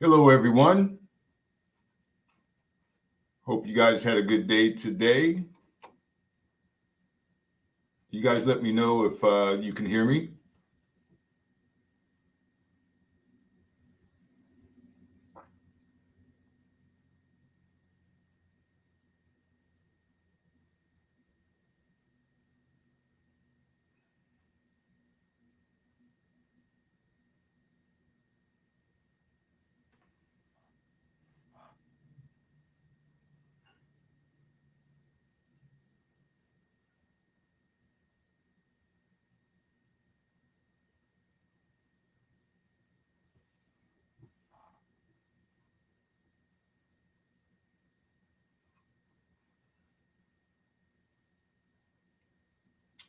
Hello, everyone. Hope you guys had a good day today. You guys let me know if you can hear me.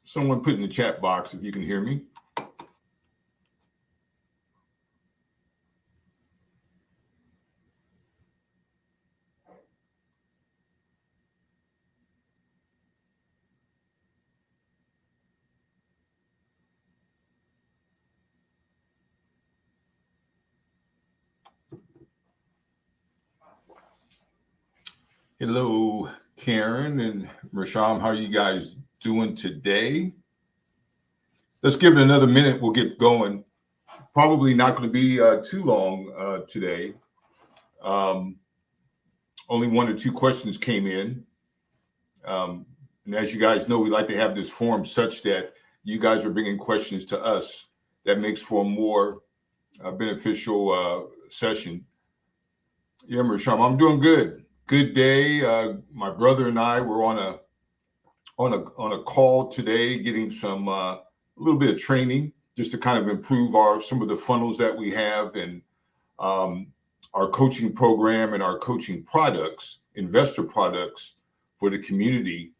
Someone put in the chat box if you can hear me. Hello, Karen and Rasham. How are you guys doing today? Let's give it another minute. We'll get going. Probably not going to be too long today. Um, Only one or two questions came in. And as you guys know, we like to have this forum such that you guys are bringing questions to us. That makes for a more beneficial session. Yeah, Rasham, I'm doing good. Good day. My brother and I were on a call today, getting some a little bit of training just to kind of improve some of the funnels that we have and um, our coaching program and our coaching products, investor products for the community.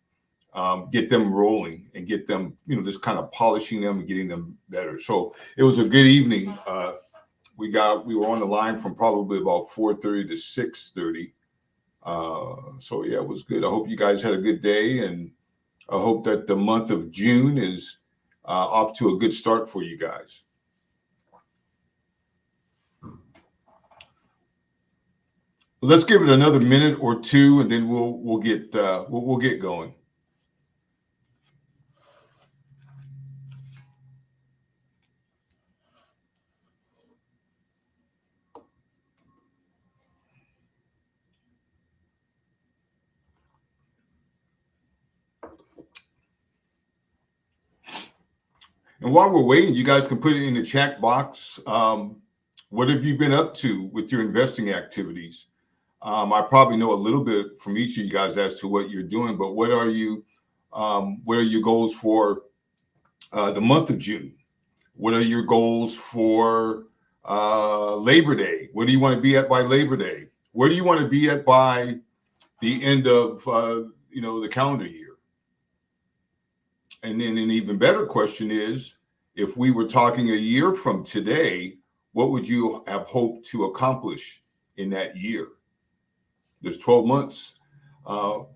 Get them rolling and get them, just kind of polishing them and getting them better. So it was a good evening. We were on the line from probably about 4:30 to 6:30. So yeah, it was good. I hope you guys had a good day, and I hope that the month of June is off to a good start for you guys. Let's give it another minute or two, and then we'll get going. And while we're waiting, you guys can put it in the chat box. What have you been up to with your investing activities? I probably know a little bit from each of you guys as to what you're doing, but what are your goals for the month of June? What are your goals for Labor Day? Where do you want to be at by Labor Day? Where do you want to be at by the end of the calendar year? And then an even better question is, if we were talking a year from today, what would you have hoped to accomplish in that year? There's 12 months, and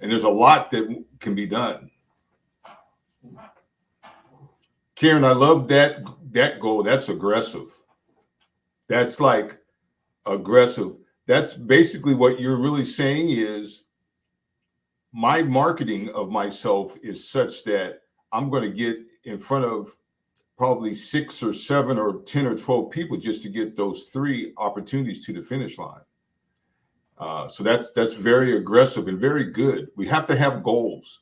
there's a lot that can be done. Karen, I love that goal. That's aggressive. That's like aggressive. That's basically what you're really saying is my marketing of myself is such that I'm going to get in front of probably 6 or 7 or 10 or 12 people just to get those 3 opportunities to the finish line. So that's very aggressive and very good. We have to have goals.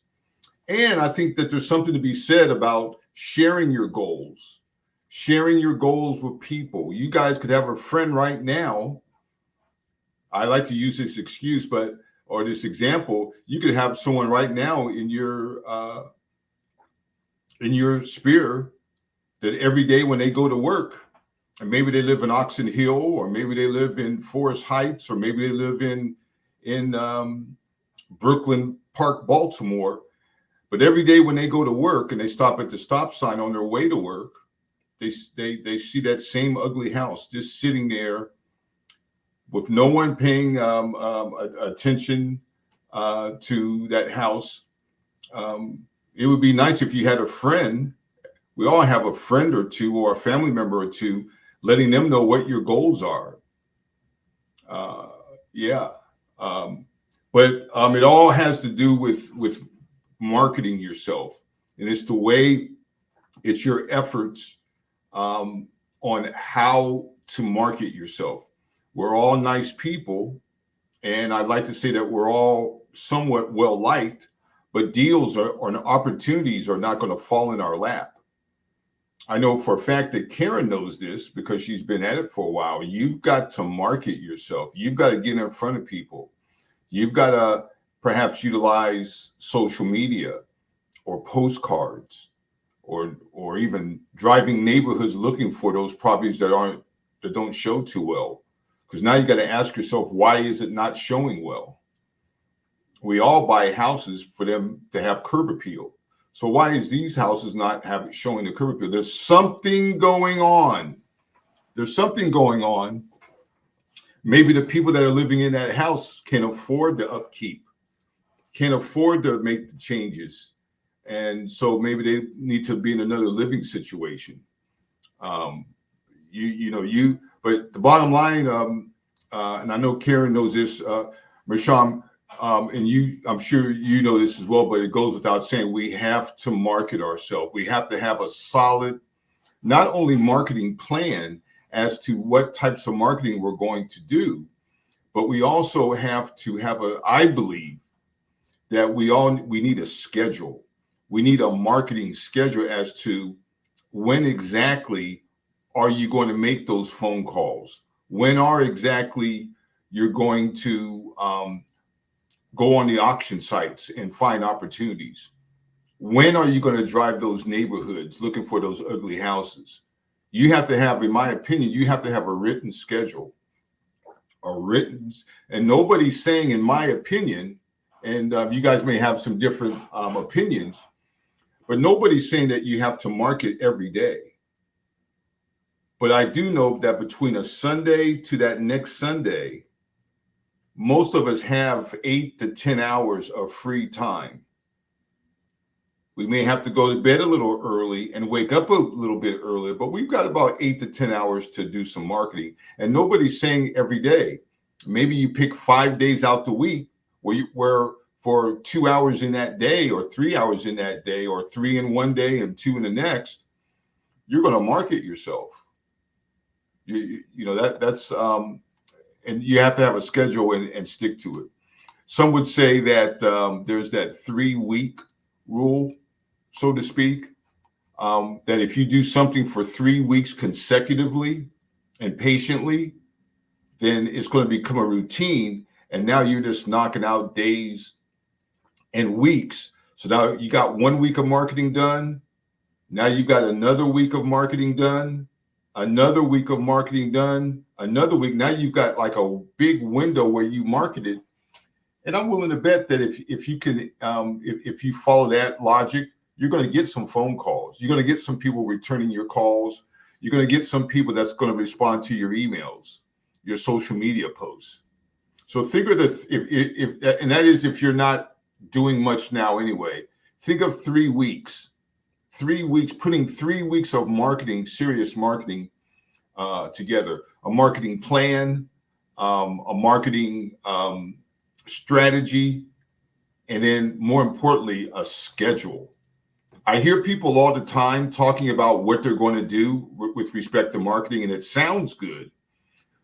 And I think that there's something to be said about sharing your goals with people. You guys could have a friend right now. I like to use this this example. You could have someone right now in your sphere that every day when they go to work, and maybe they live in Oxon Hill, or maybe they live in Forest Heights, or maybe they live in Brooklyn Park, Baltimore. But every day when they go to work and they stop at the stop sign on their way to work, they see that same ugly house just sitting there with no one paying attention to that house. It would be nice if you had a friend. We all have a friend or two or a family member or two, letting them know what your goals are. Uh, yeah. Um, but it all has to do with marketing yourself, and it's the way, it's your efforts um, on how to market yourself. We're all nice people, and I'd like to say that we're all somewhat well liked, but deals or opportunities are not going to fall in our lap. I know for a fact that Karen knows this because she's been at it for a while. You've got to market yourself. You've got to get in front of people. You've got to perhaps utilize social media or postcards or even driving neighborhoods looking for those properties that don't show too well. Because now you got to ask yourself, why is it not showing well? We all buy houses for them to have curb appeal. So why is these houses not showing the curb appeal? There's something going on. There's something going on. Maybe the people that are living in that house can't afford the upkeep, can't afford to make the changes. And so maybe they need to be in another living situation. Um, but the bottom line, and I know Karen knows this, Rasham, and I'm sure you know this as well, but it goes without saying, we have to market ourselves. We have to have a solid, not only marketing plan as to what types of marketing we're going to do, but we also have to have I believe that we need a schedule. We need a marketing schedule as to when exactly are you going to make those phone calls? When are exactly you're going to go on the auction sites and find opportunities? When are you going to drive those neighborhoods looking for those ugly houses? You have to have, in my opinion, you have to have a written schedule, and nobody's saying, in my opinion, and you guys may have some different opinions, but nobody's saying that you have to market every day. But I do know that between a Sunday to that next Sunday, most of us have 8 to 10 hours of free time. We may have to go to bed a little early and wake up a little bit earlier, but we've got about 8 to 10 hours to do some marketing. And nobody's saying every day. Maybe you pick 5 days out the week where for 2 hours in that day, or 3 hours in that day, or 3 in one day and 2 in the next, you're going to market yourself. That's and you have to have a schedule and stick to it. Some would say that there's that 3-week rule, so to speak, that if you do something for 3 weeks consecutively and patiently, then it's going to become a routine. And now you're just knocking out days and weeks. So now you got 1 week of marketing done. Now you got another week of marketing done, another week of marketing done, another week. Now you've got like a big window where you marketed. And I'm willing to bet that if you can, if you follow that logic, you're going to get some phone calls. You're going to get some people returning your calls. You're going to get some people that's going to respond to your emails, your social media posts. So think of this, and that is if you're not doing much now anyway. Think of 3 weeks. 3 weeks, putting 3 weeks of marketing, serious marketing together, a marketing plan, a marketing strategy, and then more importantly, a schedule. I hear people all the time talking about what they're going to do with respect to marketing, and it sounds good,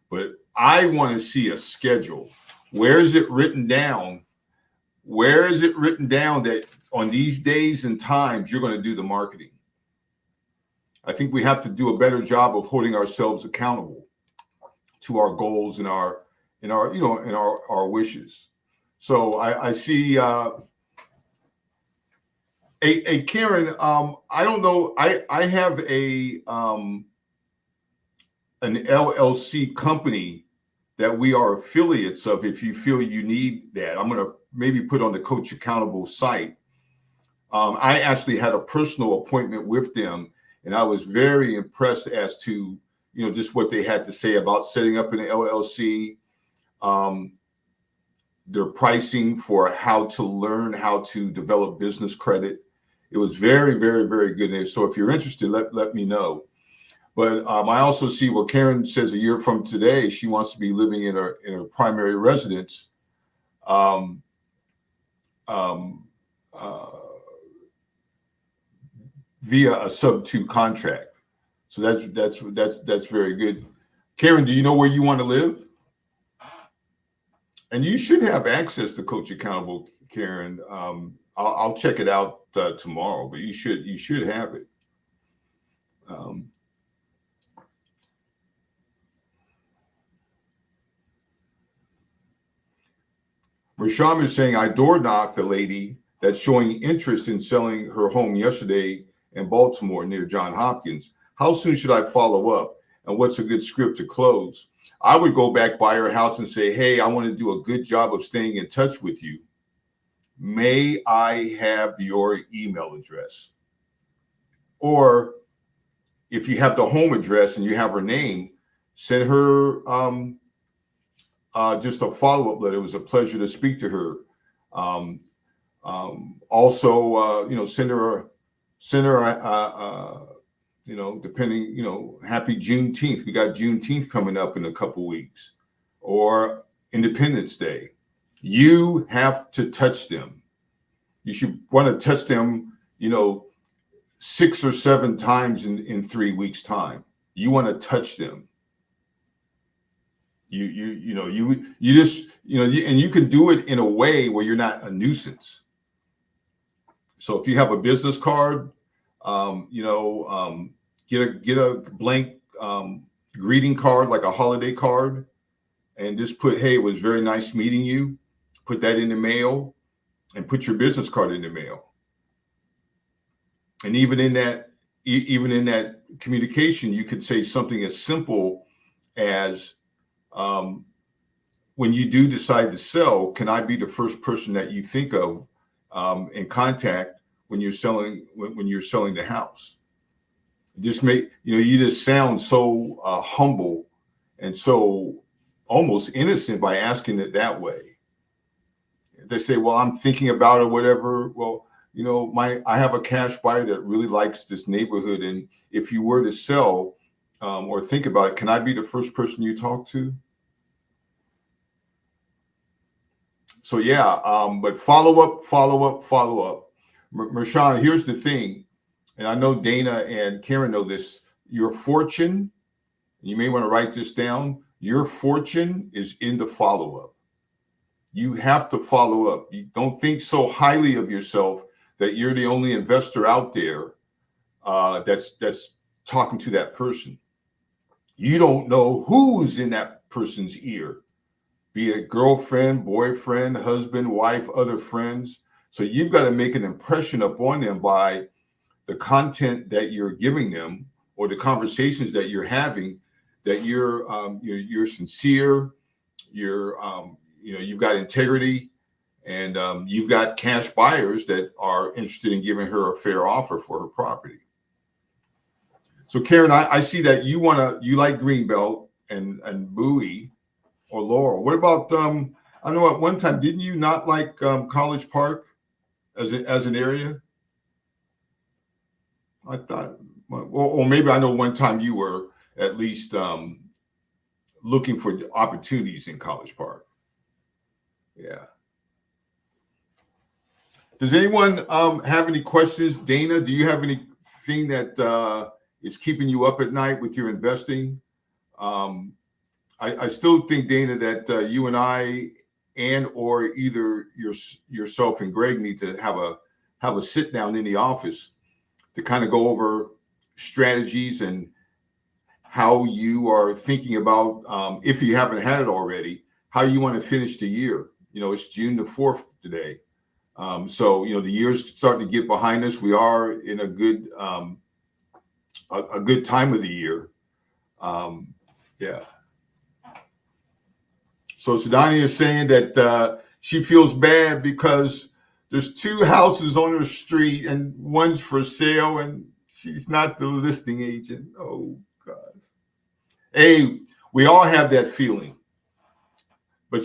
but I want to see a schedule. Where is it written down? Where is it written down that on these days and times you're going to do the marketing? I think we have to do a better job of holding ourselves accountable to our goals and our wishes. So I see Karen, I don't know. I have an LLC company that we are affiliates of. If you feel you need that, I'm going to maybe put on the Coach Accountable site. I actually had a personal appointment with them, and I was very impressed as to, just what they had to say about setting up an LLC, their pricing for how to learn how to develop business credit. It was very, very, very good. And so if you're interested, let me know. But I also see what Karen says a year from today, she wants to be living in her primary residence um, um, uh, via a sub-2 contract. So that's very good. Karen, do you know where you want to live? And you should have access to Coach Accountable, Karen. I'll check it out tomorrow, but you should have it. Rasham is saying, I door knocked a lady that's showing interest in selling her home yesterday in Baltimore near Johns Hopkins. How soon should I follow up? And what's a good script to close? I would go back by her house and say, hey, I want to do a good job of staying in touch with you. May I have your email address? Or if you have the home address and you have her name, send her just a follow-up letter. It was a pleasure to speak to her. Also, send her, depending, happy Juneteenth. We got Juneteenth coming up in a couple weeks, or Independence Day. You have to touch them. You should want to touch them, 6 or 7 times in 3 weeks' time. You want to touch them. You just, and you can do it in a way where you're not a nuisance. So if you have a business card, get a blank greeting card, like a holiday card, and just put, hey, it was very nice meeting you. Put that in the mail, and put your business card in the mail. And even in that communication, you could say something as simple as, when you do decide to sell, can I be the first person that you think of in contact when you're selling the house? Just you just sound so humble and so almost innocent by asking it that way. They say, well, I'm thinking about it, or whatever. Well, I have a cash buyer that really likes this neighborhood, and if you were to sell or think about it, can I be the first person you talk to? So yeah, but follow up. Mershawn, here's the thing, and I know Dana and Karen know this. Your fortune, you may want to write this down. Your fortune is in the follow-up. You have to follow up. You don't think so highly of yourself that you're the only investor out there that's talking to that person. You don't know who's in that person's ear, be it girlfriend, boyfriend, husband, wife, other friends. So you've got to make an impression upon them by the content that you're giving them or the conversations that you're having, that you're sincere, you've got integrity, and you've got cash buyers that are interested in giving her a fair offer for her property. So Karen, I see that you like Greenbelt and Bowie or Laurel. What about I know at one time, didn't you not like College Park as an area? I thought, or maybe I know one time you were at least looking for opportunities in College Park. Yeah. Does anyone have any questions? Dana, do you have anything that is keeping you up at night with your investing? I still think, Dana, that you and I or either yourself and Greg need to have a sit down in the office to kind of go over strategies and how you are thinking about, if you haven't had it already, how you want to finish the year. It's June the 4th today. So, the year's starting to get behind us. We are in a good time of the year. Yeah. So Sudani is saying that she feels bad because there's 2 houses on her street and one's for sale and she's not the listing agent. Oh, God. Hey, we all have that feeling. But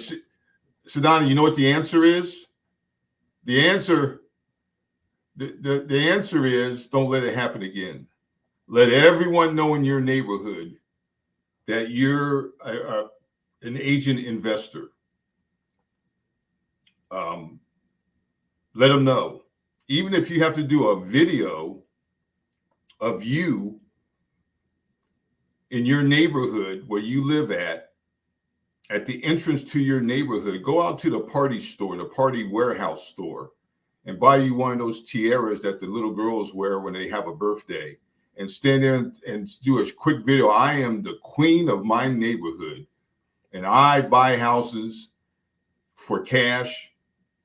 Sudani, you know what the answer is? The answer is don't let it happen again. Let everyone know in your neighborhood that you're an agent investor. Let them know. Even if you have to do a video of you in your neighborhood where you live at the entrance to your neighborhood, go out to the party store, the party warehouse store, and buy you one of those tiaras that the little girls wear when they have a birthday, and stand there and do a quick video. I am the queen of my neighborhood, and I buy houses for cash.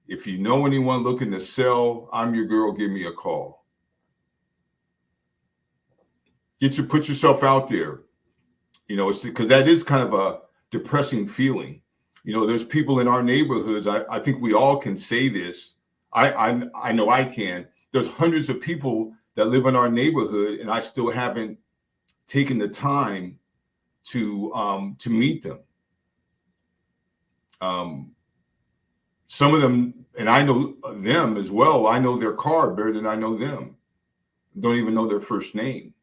If you know anyone looking to sell, I'm your girl. Give me a call. Put yourself out there. It's because that is kind of a depressing feeling. There's people in our neighborhoods. I think we all can say this. I know I can. There's hundreds of people that live in our neighborhood, and I still haven't taken the time to meet them. Some of them, and I know them as well. I know their car better than I know them. Don't even know their first name.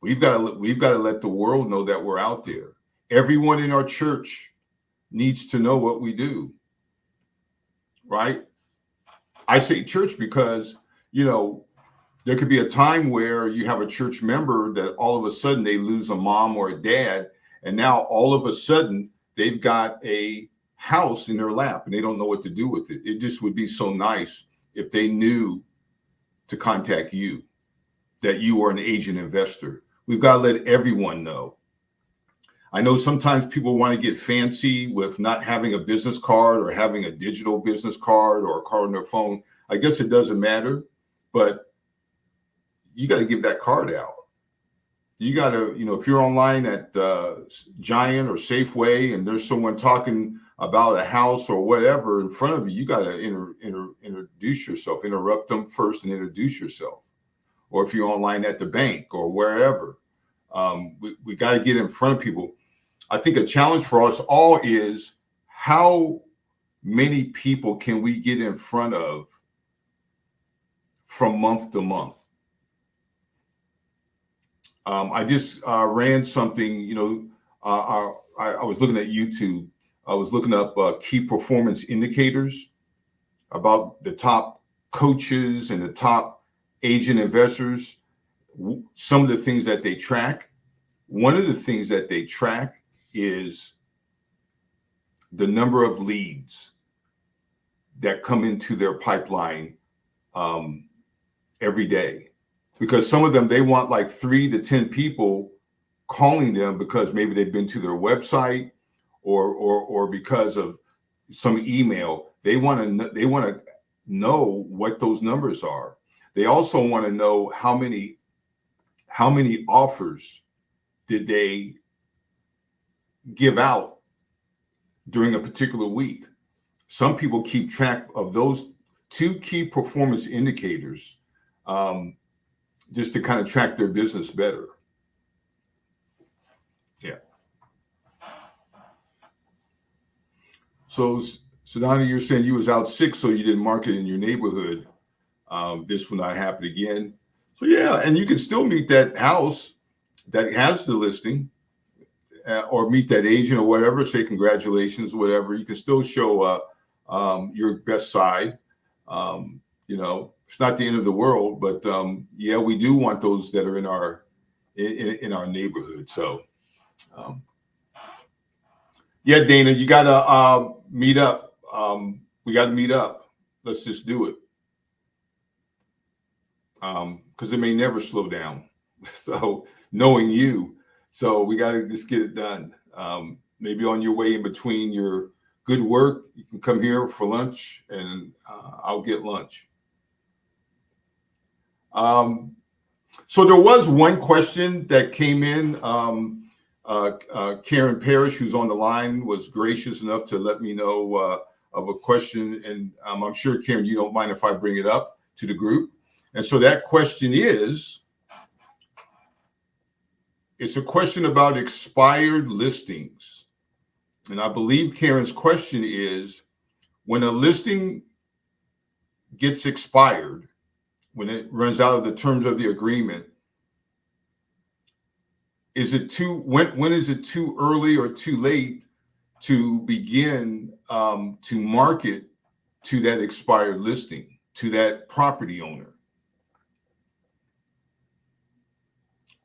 We've got to let the world know that we're out there. Everyone in our church needs to know what we do, right? I say church because, there could be a time where you have a church member that all of a sudden they lose a mom or a dad, and now all of a sudden they've got a house in their lap and they don't know what to do with it. It just would be so nice if they knew to contact you, that you are an agent investor. We've got to let everyone know. I know sometimes people want to get fancy with not having a business card or having a digital business card or a card on their phone. I guess it doesn't matter, but you got to give that card out. You got to, if you're online at Giant or Safeway and there's someone talking about a house or whatever in front of you, you got to introduce yourself, interrupt them first and introduce yourself. Or if you're online at the bank or wherever, we got to get in front of people. I think a challenge for us all is how many people can we get in front of from month to month? I just ran something, I was looking at YouTube. I was looking up key performance indicators about the top coaches and the top agent investors, some of the things that they track. One of the things that they track is the number of leads that come into their pipeline every day. Because some of them, they want like 3 to 10 people calling them because maybe they've been to their website or because of some email. They want to know what those numbers are. They also want to know how many offers did they give out during a particular week. Some people keep track of those 2 key performance indicators just to kind of track their business better. Yeah. So Donna, you're saying you was out sick, so you didn't market in your neighborhood. This will not happen again. So yeah, and you can still meet that house that has the listing, or meet that agent or whatever. Say congratulations, whatever. You can still show your best side. It's not the end of the world, but yeah, we do want those that are in our neighborhood. So yeah, Dana, you gotta meet up. We got to meet up. Let's just do it. Because it may never slow down. So knowing you, so we got to just get it done. Maybe on your way in between your good work, you can come here for lunch and I'll get lunch. So there was one question that came in. Karen Parrish, who's on the line, was gracious enough to let me know of a question. And I'm sure, Karen, you don't mind if I bring it up to the group. And so that question is, it's a question about expired listings. And I believe Karen's question is, when a listing gets expired, when it runs out of the terms of the agreement, is it when is it too early or too late to begin to market to that expired listing, to that property owner?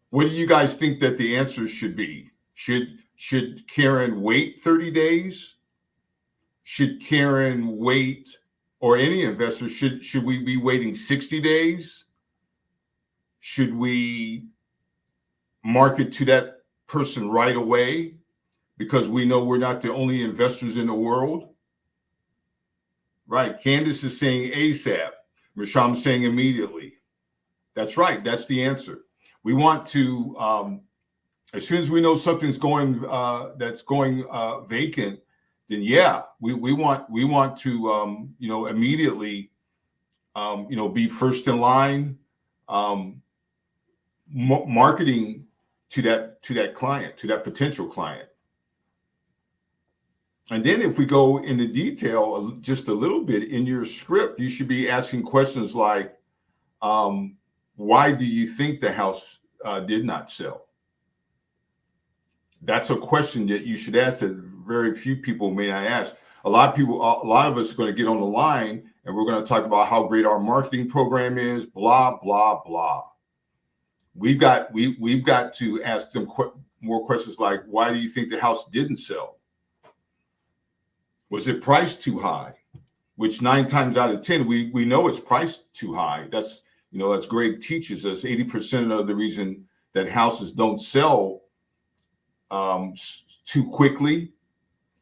What do you guys think that the answer should be? Should Karen wait 30 days? Should Karen wait, or any investor, should we be waiting 60 days? Should we market to that person right away because we know we're not the only investors in the world? Right. Candace is saying ASAP. Rasham saying immediately. That's right. That's the answer. We want to, as soon as we know something's going, that's going vacant, then yeah, we want to, immediately, be first in line, marketing to that client, to that potential client. And then if we go into detail just a little bit in your script, you should be asking questions like, why do you think the house did not sell? That's a question that you should ask that very few people may not ask. A lot of us are going to get on the line and we're going to talk about how great our marketing program is, blah, blah, blah. We've got to ask them more questions like, why do you think the house didn't sell? Was it priced too high? Which 9 times out of 10, we know it's priced too high. That's, as Greg teaches us, 80% of the reason that houses don't sell too quickly.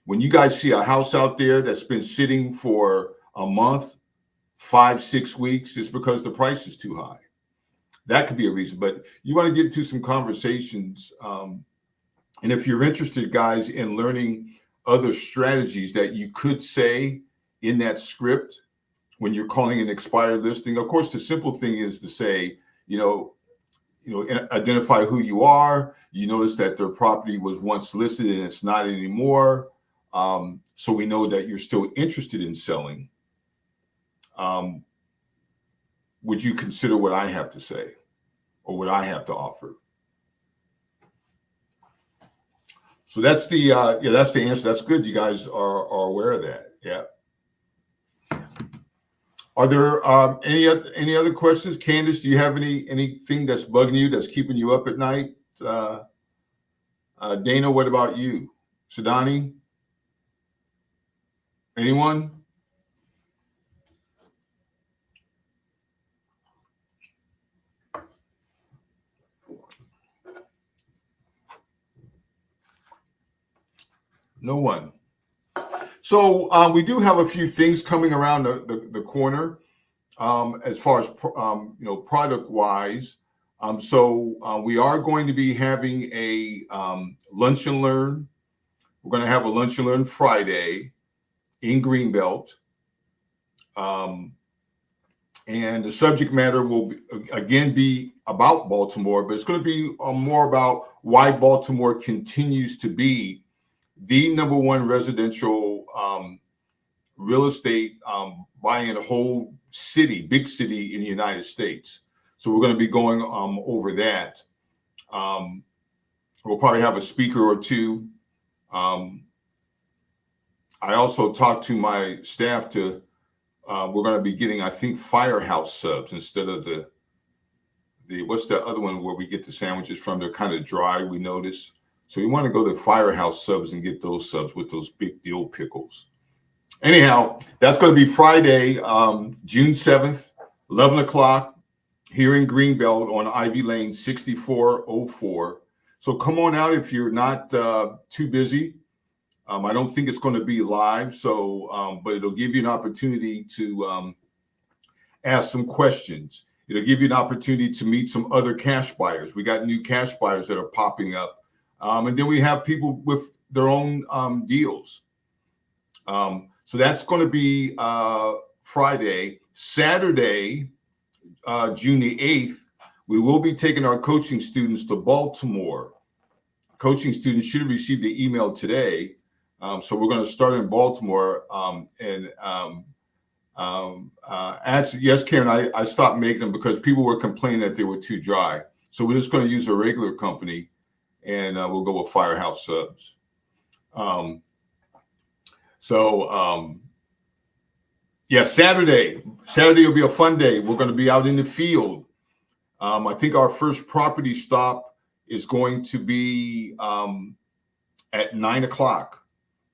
When you guys see a house out there that's been sitting for a month, 5-6 weeks, it's because the price is too high. That could be a reason, but you want to get into some conversations. And if you're interested, guys, in learning other strategies that you could say in that script when you're calling an expired listing, of course, the simple thing is to say, identify who you are. You notice that their property was once listed and it's not anymore. So we know that you're still interested in selling. Would you consider what I have to say or what I have to offer? So that's the that's the answer. That's good. You guys are aware of that. Yeah. Are there any other questions? Candace, do you have anything that's bugging you, that's keeping you up at night? Dana, what about you? Sadani? Anyone? No one. So we do have a few things coming around the corner as far as product wise. So we are going to be having a lunch and learn. We're going to have a lunch and learn Friday in Greenbelt, and the subject matter will again be about Baltimore, but it's going to be more about why Baltimore continues to be the #1 residential real estate buying a whole city, big city in the United States. So we're going to be going over that. We'll probably have a speaker or two. I also talked to my staff we're going to be getting, I think, Firehouse subs instead of the what's the other one where we get the sandwiches from? They're kind of dry, we notice. So we want to go to Firehouse subs and get those subs with those big deal pickles. Anyhow, that's going to be Friday, June 7th, 11 o'clock here in Greenbelt on Ivy Lane 6404. So come on out if you're not too busy. I don't think it's going to be live, so but it'll give you an opportunity to ask some questions. It'll give you an opportunity to meet some other cash buyers. We got new cash buyers that are popping up. And then we have people with their own deals. So that's going to be Friday. Saturday, June the 8th, we will be taking our coaching students to Baltimore. Coaching students should have received the email today. So we're going to start in Baltimore. Actually, yes, Karen, I stopped making them because people were complaining that they were too dry. So we're just going to use a regular company. and we'll go with Firehouse Subs. Yeah, Saturday will be a fun day. We're going to be out in the field. I think our first property stop is going to be at 9 o'clock.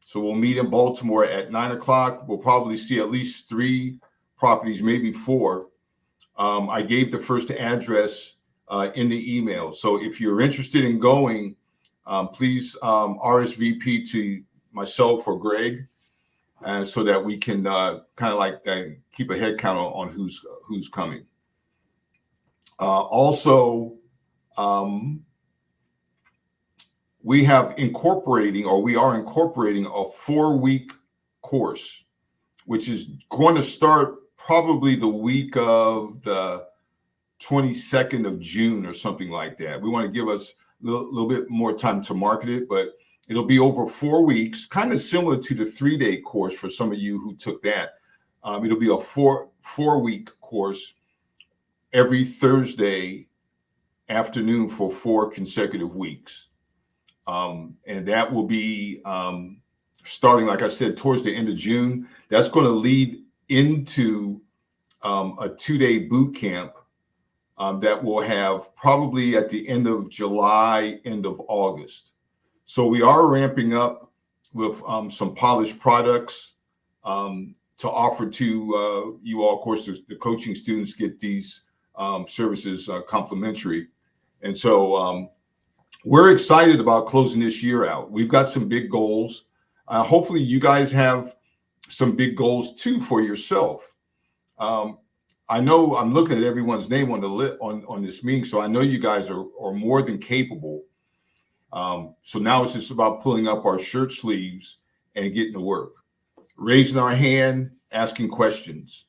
So we'll meet in Baltimore at 9 o'clock. We'll probably see at least 3 properties, maybe 4. I gave the first address in the email. So if you're interested in going, please RSVP to myself or Greg, so that we can kind of like keep a head count on who's coming. Also, we are incorporating a 4-week course, which is going to start probably the week of the 22nd of June or something like that. We want to give us a little bit more time to market it, but it'll be over 4 weeks, kind of similar to the 3-day course for some of you who took that. It'll be a 4-week course every Thursday afternoon for 4 consecutive weeks. And that will be starting, like I said, towards the end of June. That's going to lead into a 2-day boot camp that we'll have probably at the end of July, end of August. So we are ramping up with some polished products to offer to you all. Of course, the coaching students get these services complimentary. And so we're excited about closing this year out. We've got some big goals. Hopefully you guys have some big goals too for yourself. I know I'm looking at everyone's name on the on this meeting, so I know you guys are more than capable. So now it's just about pulling up our shirt sleeves and getting to work, raising our hand, asking questions.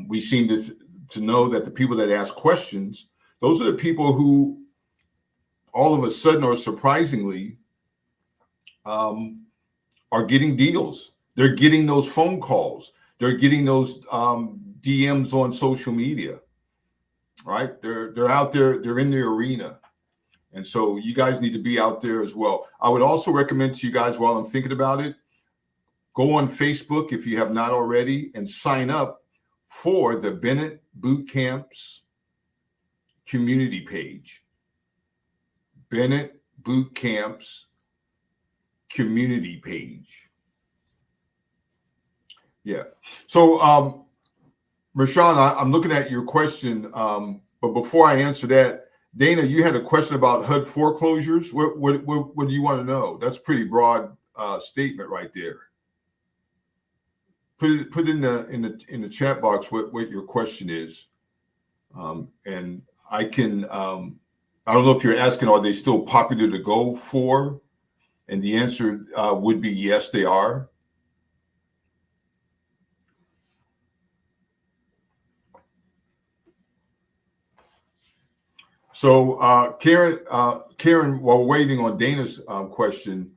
We seem to know that the people that ask questions, those are the people who all of a sudden or surprisingly are getting deals. They're getting those phone calls. They're getting those DMs on social media, right? They're out there. They're in the arena. And so you guys need to be out there as well. I would also recommend to you guys, while I'm thinking about it, go on Facebook if you have not already and sign up for the Bennett Boot Camps community page. Bennett Boot Camps community page. Yeah. So, Rashawn, I'm looking at your question, but before I answer that, Dana, you had a question about HUD foreclosures. What do you want to know? That's a pretty broad statement right there. Put in the chat box what your question is, and I can. I don't know if you're asking, are they still popular to go for? And the answer would be yes, they are. So Karen, while we're waiting on Dana's question,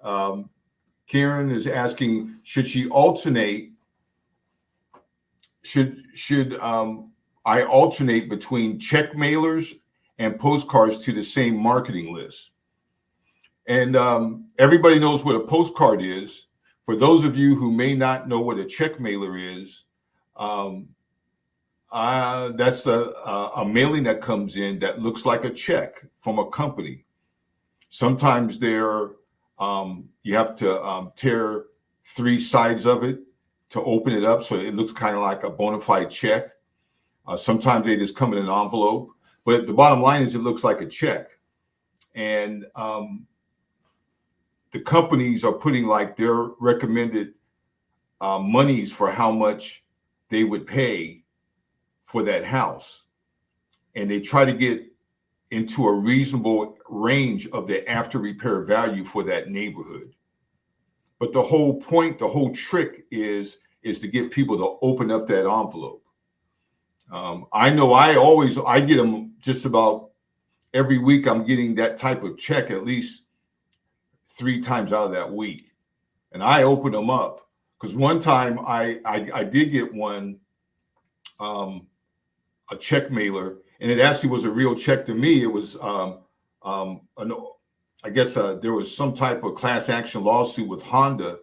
Karen is asking, should she alternate? Should I alternate between check mailers and postcards to the same marketing list? And everybody knows what a postcard is. For those of you who may not know what a check mailer is, that's a mailing that comes in that looks like a check from a company. Sometimes you have to tear 3 sides of it to open it up, so it looks kind of like a bona fide check. Sometimes they just come in an envelope, but the bottom line is it looks like a check. And the companies are putting like their recommended monies for how much they would pay for that house, and they try to get into a reasonable range of the after repair value for that neighborhood. But the whole point, the whole trick is to get people to open up that envelope. I know I get them just about every week. I'm getting that type of check at least 3 times out of that week, and I open them up because one time I did get one. A check mailer, and it actually was a real check to me. It was I guess there was some type of class action lawsuit with Honda,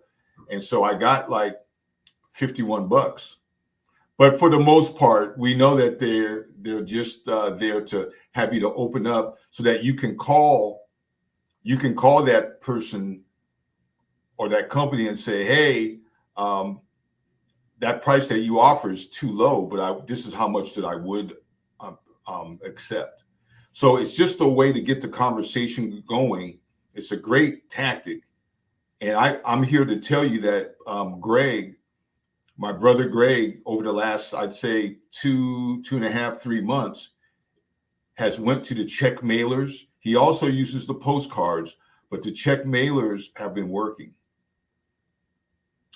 and so I got like $51. But for the most part, we know that they're just there to have you to open up so that you can call that person or that company and say, hey, that price that you offer is too low, but this is how much that I would accept. So it's just a way to get the conversation going. It's a great tactic. And I'm here to tell you that Greg, my brother Greg, over the last, I'd say 2.5, 3 months, has went to the check mailers. He also uses the postcards, but the check mailers have been working.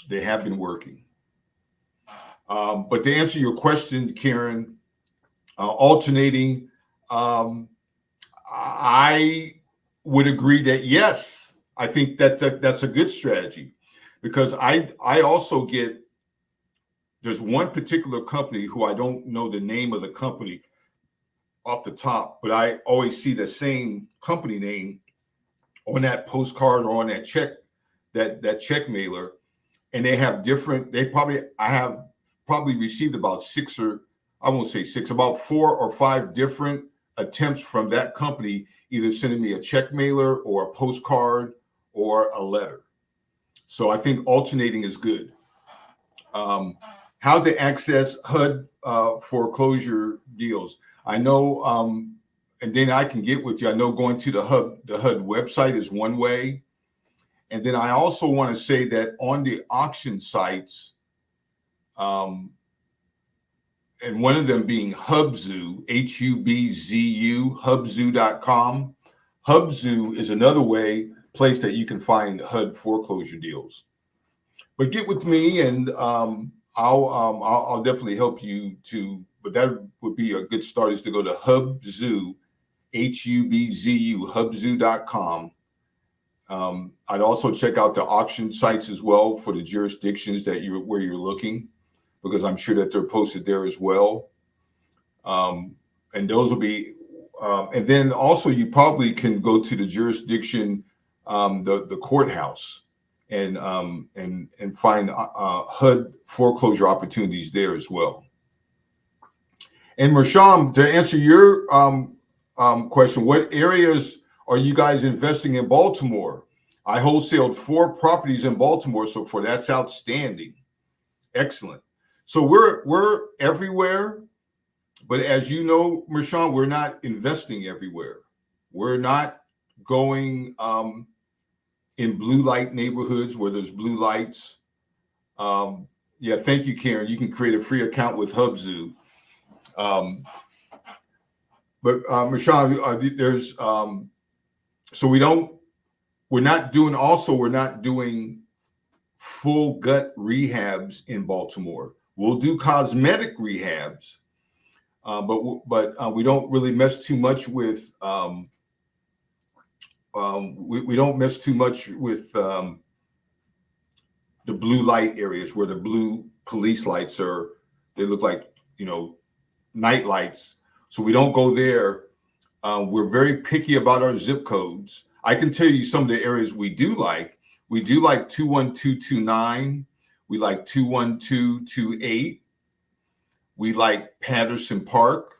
They have been working. But to answer your question, Karen, alternating, I would agree that yes, I think that's a good strategy, because I also get, there's one particular company who I don't know the name of the company off the top, but I always see the same company name on that postcard or on that check, that check mailer, and they have different. I have probably received about about 4 or 5 different attempts from that company, either sending me a check mailer or a postcard or a letter. So I think alternating is good. How to access HUD foreclosure deals. I know, and then I can get with you. I know going to the HUD website is one way. And then I also want to say that on the auction sites, and one of them being Hubzu, HUBZU, Hubzu.com. Hubzu is another place that you can find HUD foreclosure deals. But get with me, and I'll definitely help you to. But that would be a good start, is to go to Hubzu, HUBZU, Hubzu.com. I'd also check out the auction sites as well for the jurisdictions where you're looking, because I'm sure that they're posted there as well. And those will be, and then also you probably can go to the jurisdiction, the courthouse, and find HUD foreclosure opportunities there as well. And Mersham, to answer your question, what areas are you guys investing in Baltimore? I wholesaled 4 properties in Baltimore, so that's outstanding. Excellent. So we're everywhere, but as you know, Mersham, we're not investing everywhere. We're not going in blue light neighborhoods where there's blue lights. Yeah, thank you, Karen. You can create a free account with Hubzu. But Mersham, there's so we're not doing full gut rehabs in Baltimore. We'll do cosmetic rehabs, but we don't really mess too much with we don't mess too much with the blue light areas where the blue police lights are. They look like, night lights. So we don't go there. We're very picky about our zip codes. I can tell you some of the areas we do like. We do like 21229. We like 21228. We like Patterson Park.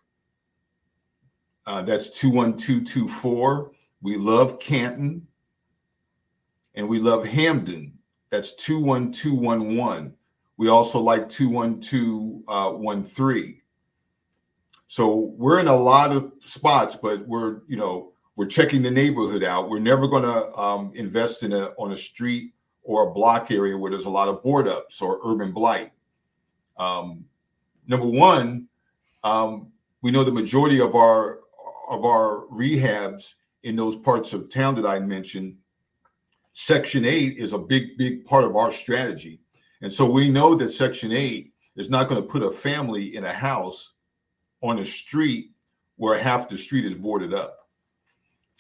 That's 21224. We love Canton. And we love Hamden. That's 21211. We also like 21213. So we're in a lot of spots, but we're checking the neighborhood out. We're never going to invest on a street or a block area where there's a lot of board ups or urban blight. Number one, we know the majority of our rehabs in those parts of town that I mentioned, Section 8 is a big part of our strategy. And so we know that Section 8 is not going to put a family in a house on a street where half the street is boarded up.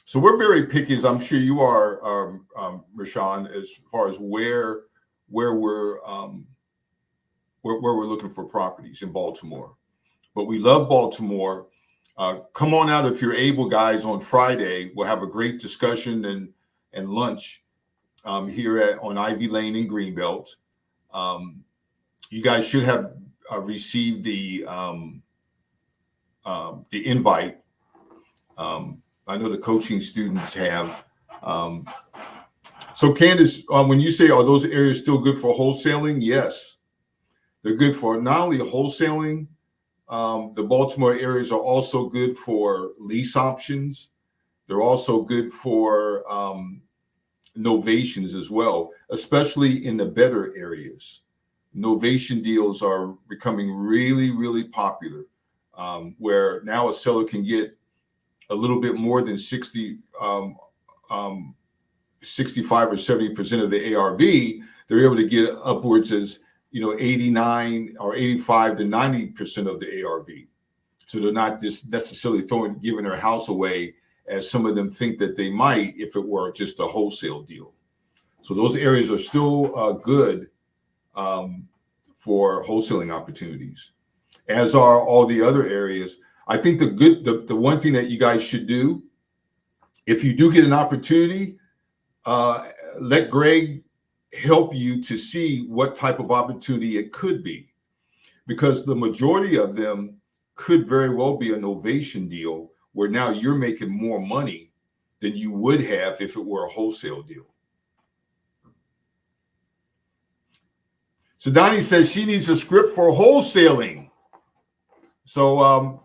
So we're very picky, as I'm sure you are, Rashawn, as far as where we're looking for properties in Baltimore. But we love Baltimore. Come on out if you're able, guys, on Friday. We'll have a great discussion and lunch here on Ivy Lane in Greenbelt. You guys should have received the invite. I know the coaching students have. So Candace, when you say, are those areas still good for wholesaling? Yes, they're good for not only wholesaling. The Baltimore areas are also good for lease options. They're also good for novations as well, especially in the better areas. Novation deals are becoming really, really popular, where now a seller can get a little bit more than 65 or 70% of the ARV. They're able to get upwards as 89 or 85 to 90% of the ARV. So they're not just necessarily giving their house away as some of them think that they might if it were just a wholesale deal. So those areas are still good for wholesaling opportunities, as are all the other areas. I think the one thing that you guys should do, if you do get an opportunity, let Greg help you to see what type of opportunity it could be, because the majority of them could very well be a novation deal where now you're making more money than you would have if it were a wholesale deal. So Donnie says she needs a script for wholesaling. So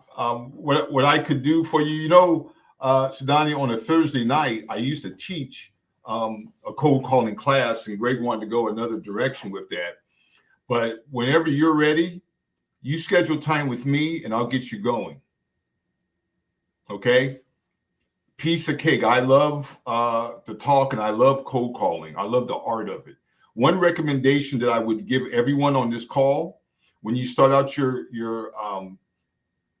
what I could do for you, Donnie, on a Thursday night, I used to teach a cold calling class, and Greg wanted to go another direction with that. But whenever you're ready, you schedule time with me and I'll get you going. Okay? Piece of cake. I love the talk and I love cold calling. I love the art of it. One recommendation that I would give everyone on this call, when you start out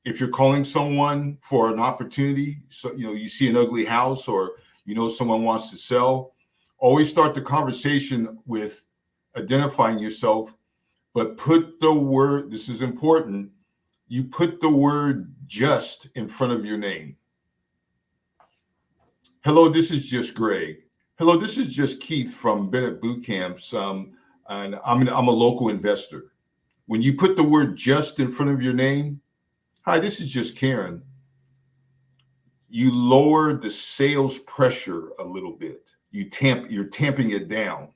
if you're calling someone for an opportunity, so you see an ugly house or someone wants to sell, always start the conversation with identifying yourself, but put the word, this is important, you put the word just in front of your name. Hello, this is just Greg. Hello, this is just Keith from Bennett Boot Camps, and I'm a local investor. When you put the word just in front of your name, hi, this is just Karen, you lower the sales pressure a little bit. You're tamping it down.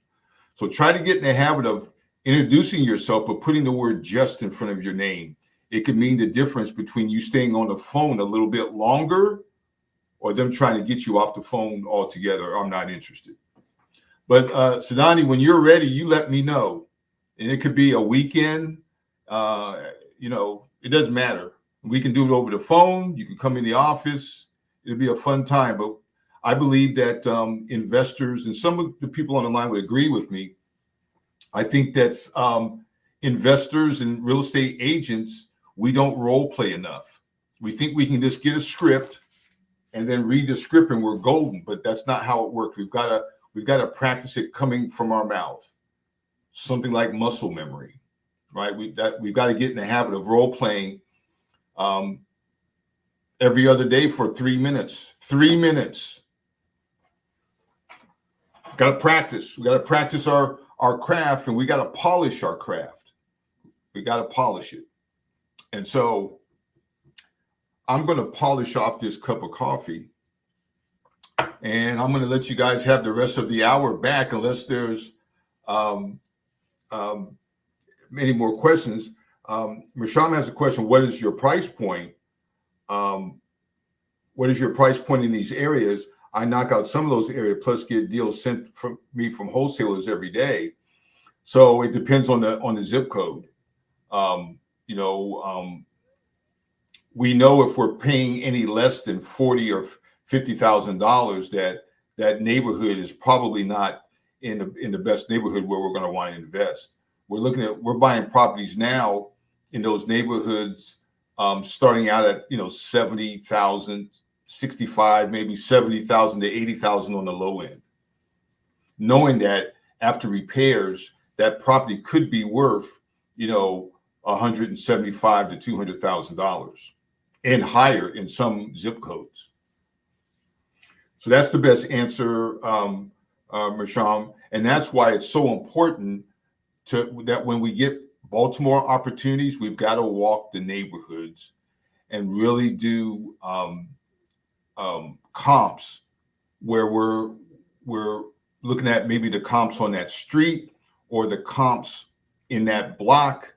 So try to get in the habit of introducing yourself, but putting the word just in front of your name. It could mean the difference between you staying on the phone a little bit longer or them trying to get you off the phone altogether. I'm not interested. But Sadani, when you're ready, you let me know. And it could be a weekend. It doesn't matter. We can do it over the phone. You can come in the office. It'll be a fun time. But I believe that investors and some of the people on the line would agree with me. I think that investors and real estate agents, we don't role play enough. We think we can just get a script and then read the script and we're golden, but that's not how it works. We've got to practice it coming from our mouth. Something like muscle memory, right? We've got to get in the habit of role playing every other day for 3 minutes. 3 minutes. Got to practice. We got to practice our craft, and we got to polish our craft. We got to polish it. And so I'm going to polish off this cup of coffee, and I'm going to let you guys have the rest of the hour back unless there's many more questions. Mersham has a question. What is your price point? What is your price point in these areas? I knock out some of those areas plus get deals sent from me from wholesalers every day. So it depends on the zip code. We know if we're paying any less than $40,000 or $50,000, that neighborhood is probably not in the best neighborhood where we're going to want to invest. We're buying properties now in those neighborhoods, starting out at 70,000, 65, maybe 70,000 to 80,000 on the low end, knowing that after repairs, that property could be worth $175,000 to $200,000. and higher in some zip codes. So that's the best answer, Mersham. And that's why it's so important that when we get Baltimore opportunities, we've got to walk the neighborhoods and really do comps where we're looking at maybe the comps on that street or the comps in that block.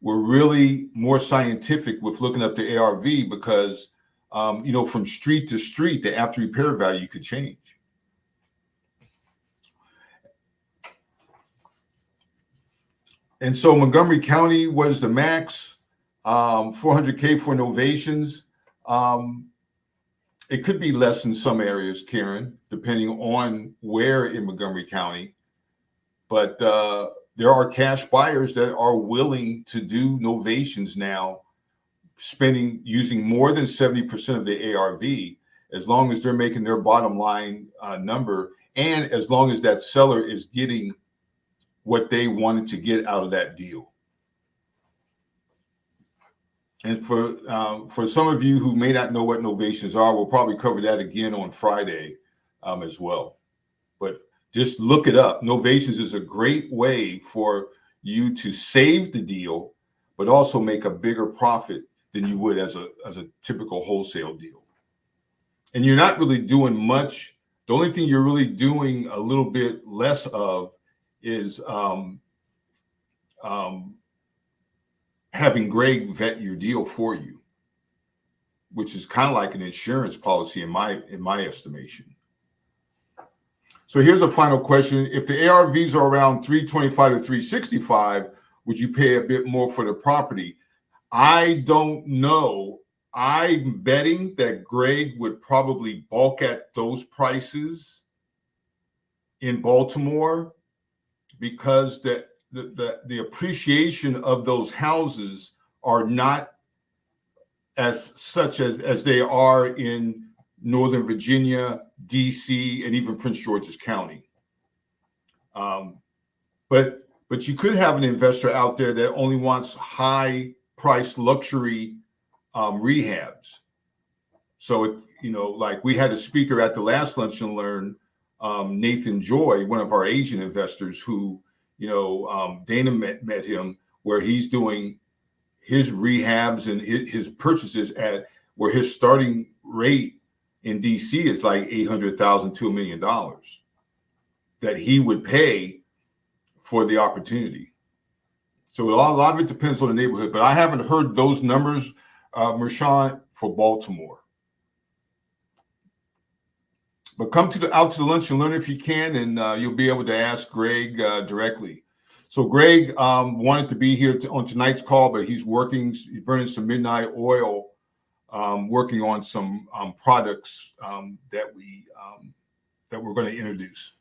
We're really more scientific with looking up the ARV because, from street to street, the after repair value could change. And so Montgomery County was the max, $400K for novations. It could be less in some areas, Karen, depending on where in Montgomery County. But there are cash buyers that are willing to do novations now, using more than 70% of the ARV, as long as they're making their bottom line number, and as long as that seller is getting what they wanted to get out of that deal. And for some of you who may not know what novations are, we'll probably cover that again on Friday as well. But just look it up. Novations is a great way for you to save the deal, but also make a bigger profit than you would as a typical wholesale deal. And you're not really doing much. The only thing you're really doing a little bit less of is having Greg vet your deal for you, which is kind of like an insurance policy in my estimation. So here's a final question. If the ARVs are around 325 to 365, would you pay a bit more for the property? I don't know. I'm betting that Greg would probably balk at those prices in Baltimore because the appreciation of those houses are not as such as they are in Northern Virginia, DC, and even Prince George's County. But you could have an investor out there that only wants high-priced luxury rehabs. So, like we had a speaker at the last Lunch and Learn, Nathan Joy, one of our Asian investors who, Dana met him, where he's doing his rehabs and his purchases at where his starting rate in DC is like $800,000 to $1 million that he would pay for the opportunity. So a lot of it depends on the neighborhood, but I haven't heard those numbers, Mershon, for Baltimore. But come out to the Lunch and Learn if you can, and you'll be able to ask Greg directly. So Greg wanted to be here on tonight's call, but he's burning some midnight oil, working on some products that we're going to introduce.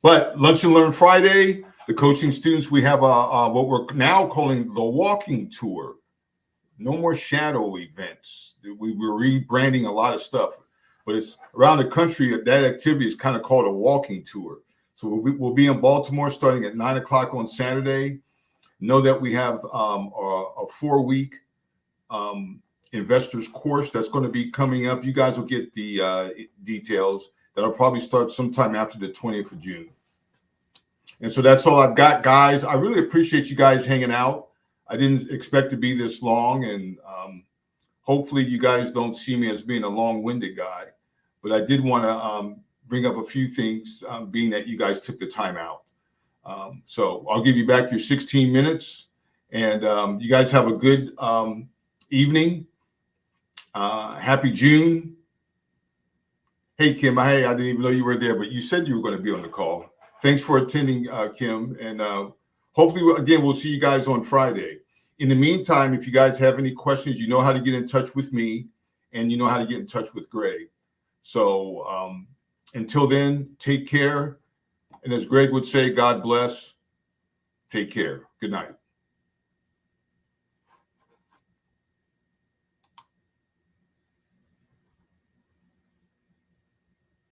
But Lunch and Learn Friday, the coaching students, we have what we're now calling the walking tour. No more shadow events. We're rebranding a lot of stuff, but it's around the country. That activity is kind of called a walking tour. So we'll be in Baltimore starting at 9 o'clock on Saturday. Know that we have a 4-week investors course that's going to be coming up. You guys will get the details. That'll probably start sometime after the 20th of June. And so that's all I've got, guys. I really appreciate you guys hanging out. I didn't expect to be this long, and hopefully you guys don't see me as being a long-winded guy. But I did want to bring up a few things, being that you guys took the time out. So I'll give you back your 16 minutes, and you guys have a good evening. Happy June. Hey, Kim. Hey, I didn't even know you were there, but you said you were going to be on the call. Thanks for attending, Kim. And hopefully, again, we'll see you guys on Friday. In the meantime, if you guys have any questions, you know how to get in touch with me, and you know how to get in touch with Greg. So until then, take care. And as Greg would say, God bless. Take care. Good night.